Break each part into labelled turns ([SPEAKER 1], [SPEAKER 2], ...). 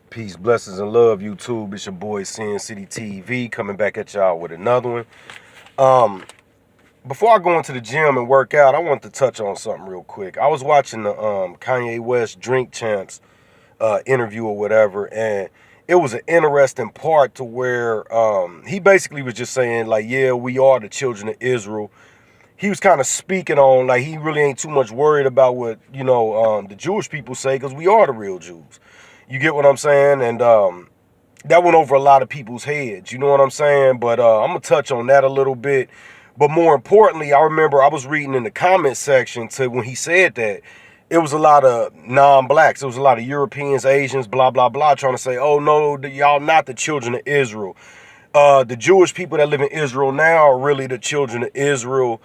[SPEAKER 1] Peace, blessings, and love, YouTube. It's your boy Sin City TV coming back at y'all with another one. Before I go into the gym and work out, I want to touch on something real quick. I was watching the Kanye West Drink Champs interview or whatever, and it was an interesting part to where he basically was just saying, like, yeah, we are the children of Israel. He was kind of speaking on, like, he really ain't too much worried about what, the Jewish people say, because we are the real Jews. You get what I'm saying? And that went over a lot of people's heads. You know what I'm saying? But I'm going to touch on that a little bit. But more importantly, I remember I was reading in the comment section to when he said that, it was a lot of non-blacks. It was a lot of Europeans, Asians, blah, blah, blah, trying to say, oh, no, y'all not the children of Israel. The Jewish people that live in Israel now are really the children of Israel.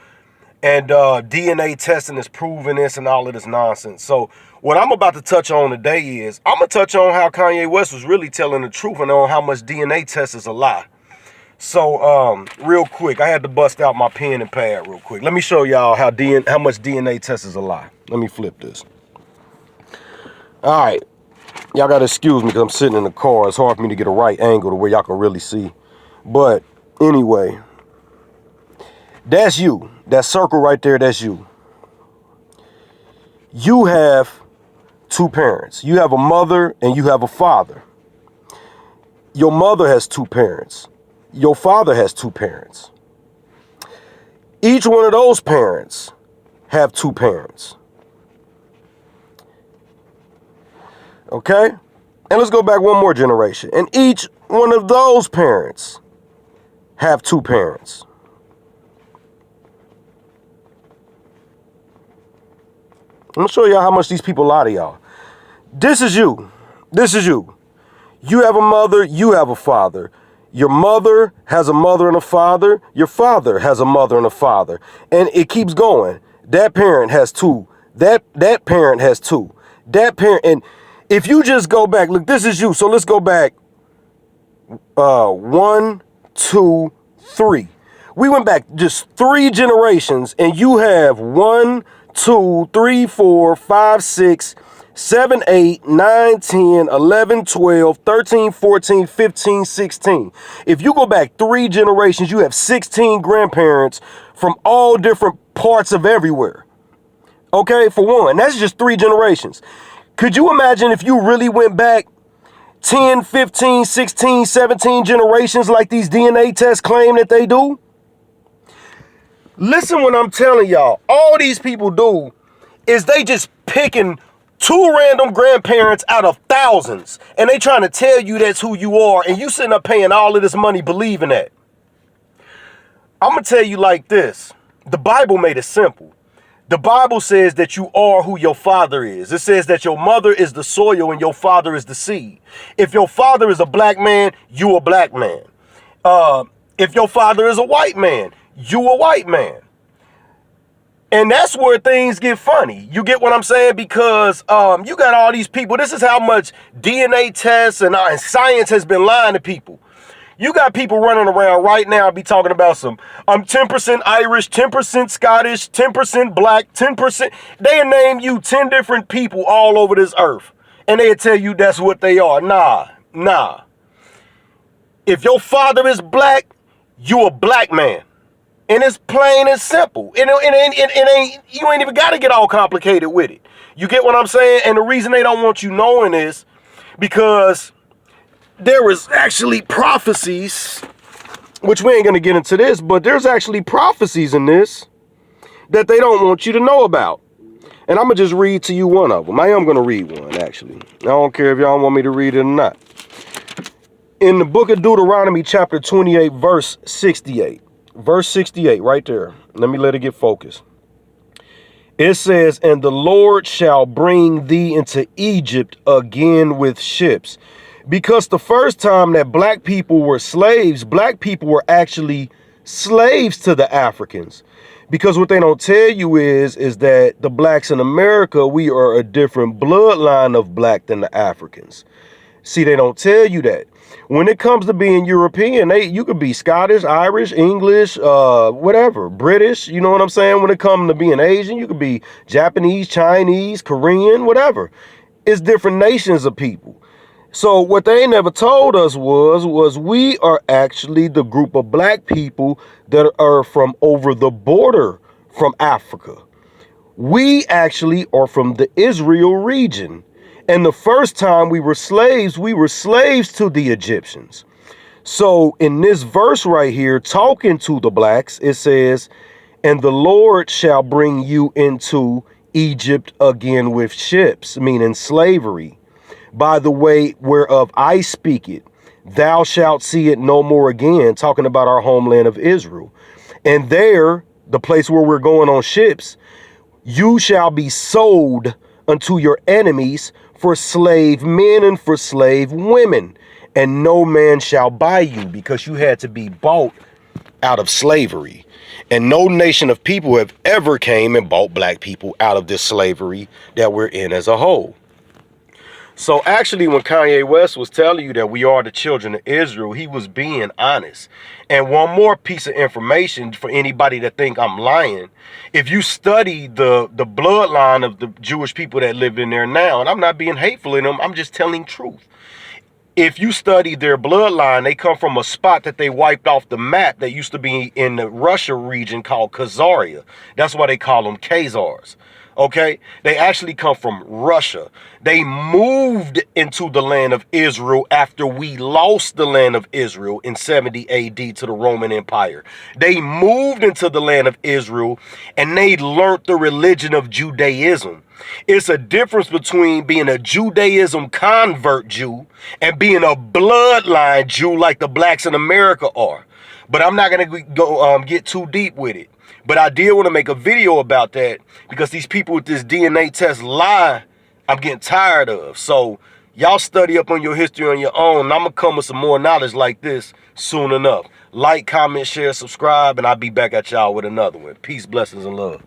[SPEAKER 1] And DNA testing is proving this and all of this nonsense. So what I'm about to touch on today is I'm going to touch on how Kanye West was really telling the truth and on how much DNA test is a lie. So real quick, I had to bust out my pen and pad real quick. Let me show y'all how much DNA test is a lie. Let me flip this. All right. Y'all got to excuse me because I'm sitting in the car. It's hard for me to get a right angle to where y'all can really see. But anyway, that's you. That circle right there, that's you. You have two parents. You have a mother and you have a father. Your mother has two parents. Your father has two parents. Each one of those parents have two parents. Okay? And let's go back one more generation. And each one of those parents have two parents. I'm going to show y'all how much these people lie to y'all. This is you. This is you. You have a mother. You have a father. Your mother has a mother and a father. Your father has a mother and a father. And it keeps going. That parent has two. That parent has two. That parent. And if you just go back, look, this is you. So let's go back. 1, 2, 3. We went back just 3 generations, and you have 1, 2, 3, 4, 5, 6, 7, 8, 9, 10, 11, 12, 13, 14, 15, 16. If you go back 3 generations, you have 16 grandparents from all different parts of everywhere. Okay, for one, that's just 3 generations. Could you imagine if you really went back 10, 15, 16, 17 generations like these DNA tests claim that they do? Listen what I'm telling y'all. All these people do is they just picking 2 random grandparents out of thousands. And they trying to tell you that's who you are. And you sitting up paying all of this money believing that. I'm going to tell you like this. The Bible made it simple. The Bible says that you are who your father is. It says that your mother is the soil and your father is the seed. If your father is a black man, you a black man. If your father is a white man, you a white man. And that's where things get funny. You get what I'm saying? Because you got all these people. This is how much DNA tests and science has been lying to people. You got people running around right now be talking about some, I'm 10% Irish, 10% Scottish, 10% black, 10%. They'll name you 10 different people all over this earth. And they'll tell you that's what they are. Nah. If your father is black, you a black man. And it's plain and simple. It ain't, you ain't even got to get all complicated with it. You get what I'm saying? And the reason they don't want you knowing is because there is actually prophecies, which we ain't going to get into this, but there's actually prophecies in this that they don't want you to know about. And I'm going to just read to you one of them. I am going to read one, actually. I don't care if y'all want me to read it or not. In the book of Deuteronomy, chapter 28, verse 68. Verse 68, right there. Let me let it get focused. It says, and the Lord shall bring thee into Egypt again with ships. Because the first time that black people were slaves, black people were actually slaves to the Africans. Because what they don't tell you is that the blacks in America, we are a different bloodline of black than the Africans. See, they don't tell you that. When it comes to being European, you could be Scottish, Irish, English, whatever, British, you know what I'm saying? When it comes to being Asian, you could be Japanese, Chinese, Korean, whatever. It's different nations of people. So what they never told us was we are actually the group of black people that are from over the border from Africa. We actually are from the Israel region. And the first time we were slaves to the Egyptians. So in this verse right here, talking to the blacks, it says, and the Lord shall bring you into Egypt again with ships, meaning slavery. By the way whereof I speak it, thou shalt see it no more again, talking about our homeland of Israel. And there, the place where we're going on ships, you shall be sold unto your enemies for slave men and for slave women, and no man shall buy you, because you had to be bought out of slavery. And no nation of people have ever came and bought black people out of this slavery that we're in as a whole. So actually, when Kanye West was telling you that we are the children of Israel, he was being honest. And one more piece of information for anybody that think I'm lying. If you study the bloodline of the Jewish people that live in there now, and I'm not being hateful in them, I'm just telling truth. If you study their bloodline, they come from a spot that they wiped off the map that used to be in the Russia region called Khazaria. That's why they call them Khazars. Okay, they actually come from Russia. They moved into the land of Israel after we lost the land of Israel in 70 AD to the Roman Empire. They moved into the land of Israel and they learned the religion of Judaism. It's a difference between being a Judaism convert Jew and being a bloodline Jew like the blacks in America are. But I'm not going to go get too deep with it. But I did want to make a video about that because these people with this DNA test lie, I'm getting tired of. So y'all study up on your history on your own. And I'm going to come with some more knowledge like this soon enough. Like, comment, share, subscribe, and I'll be back at y'all with another one. Peace, blessings, and love.